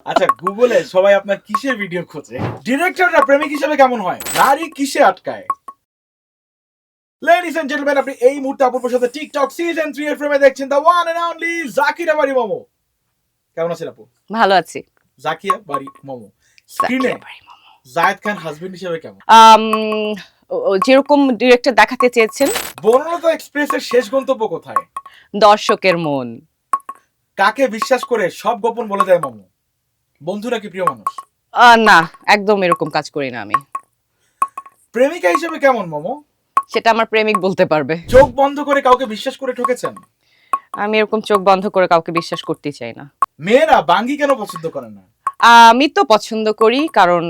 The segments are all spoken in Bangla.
আচ্ছা, গুগলে সবাই আপনার কিসের ভিডিও খোঁজে? ডিরেক্টররা প্রেমিক হিসেবে কেমন হয়? নারী কিসে আটকায়? লেডিস এন্ড জেন্টলম্যান, আপনি এই মুহূর্তে আপুর সাথে টিকটক সিজন 3 এর ফ্রেমে দেখছেন দ্য ওয়ান এন্ড অনলি জাকিরা বাড়ি মোমো। কেমন আছেন আপু? ভালো আছি। জাকিয়া বাড়ি মোমো স্ক্রিনে জায়েদ খান হাজবেন্ড হিসেবে কেমন? যেরকম ডিরেক্টর দেখাতে চেয়েছেন, বনলতা এক্সপ্রেসের শেষ গন্তব্য কোথায়? দর্শকের মন। কাকে বিশ্বাস করে সব গোপন বলে দেয় মোমো? বন্ধু নাকি প্রিয় মানুষ? না, একদম এরকম কাজ করি না আমি। প্রেমিকা হিসেবে কেমন মোমো? সেটা আমার প্রেমিক বলতে পারবে। চোখ বন্ধ করে কাউকে বিশ্বাস করে ঠকেছেন? আমি এরকম চোখ বন্ধ করে কাউকে বিশ্বাস করতে চাই না। মেয়েরা বাঙ্গি কেন পছন্দ করে না? আমি তো পছন্দ করি কারণ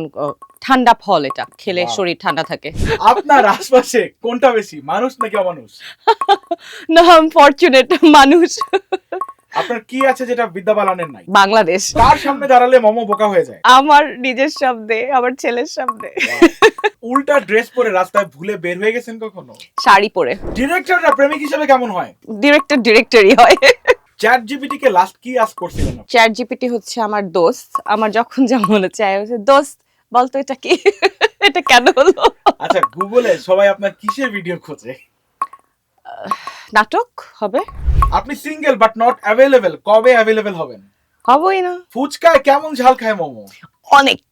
ঠান্ডা ফল, এটা খেলে Wow. শরীর ঠান্ডা থাকে। আপনার আশপাশে কোনটা বেশি, মানুষ নাকি অমানুষ? না, ফরচুনেট মানুষ। আপনার কি আছে যেটা বিদ্যা বালানের নাই? বাংলাদেশ। কার সামনে দাঁড়ালে মোমো বোকা হয়ে যায়? আমার নিজের শব্দে, আমার ছেলের শব্দে। উল্টা ড্রেস পরে রাস্তায় ভুলে বের হয়ে গেছেন কখনো? শাড়ি পরে। ডিরেক্টররা প্রেমিক হিসেবে কেমন হয়? ডিরেক্টরই হয়। চ্যাট জিপিটি কে লাস্ট কি আস্ক করছিলেন আপনি? চ্যাট জিপিটি হচ্ছে আমার দোস্ত। আমার যখন যা মনে চায় হচ্ছে, দোস্ত বলতো এটা কি, এটা কেন হলো। আচ্ছা, গুগলে সবাই আপনার কিসের ভিডিও খোঁজে? নাটক হবে। আপনি সিঙ্গেল বাট নট অ্যাভেলেবল, কবে অ্যাভেলেবল হবেন? হবই না। ফুচকায় কেমন ঝাল খায় মোমো? অনেক।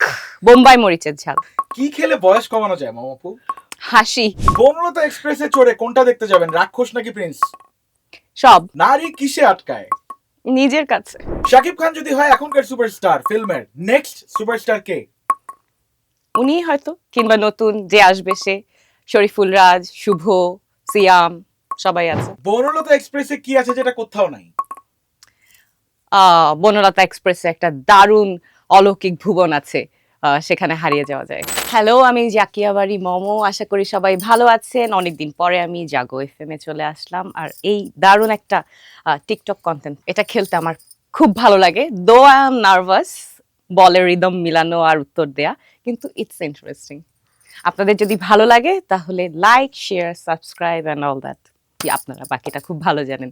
বোম্বাই মরিচের ঝাল। কি খেলে বয়স কমানো যায় মোমোপু? হাসি। বনলতা এক্সপ্রেসে চড়ে কোনটা দেখতে যাবেন, রাক্ষস নাকি প্রিন্স? সব। নারী কিসে আটকায়? নিজের কাছে। শাকিব খান যদি হয় এখনকার সুপারস্টার, ফিল্মের নেক্সট সুপারস্টার কে? উনি হয়তো, কিংবা নতুন যে আসবে সে। শরীফুল রাজ, শুভ, সিয়াম, সবাই আছে। বনলতা এক্সপ্রেসে কি আছে যেটা কোথাও নাই? বনলতা এক্সপ্রেসে একটা দারুণ অলৌকিক ভুবন আছে, সেখানে হারিয়ে যাওয়া যায়। হ্যালো, আমি জাকিয়া বাড়ি মোমো। আশা করি সবাই ভালো আছেন। অনেকদিন পরে আমি জাগো এফএম এ চলে আসলাম, আর এই দারুণ একটা টিকটক কন্টেন্ট, এটা খেলতে আমার খুব ভালো লাগে। দো আই এম নার্ভাস, বলের রিদম মিলানো আর উত্তর দেয়া, কিন্তু ইটস ইন্টারেস্টিং। আপনাদের যদি ভালো লাগে তাহলে like, share, subscribe and all that. আপনারা বাকিটা খুব ভালো জানেন।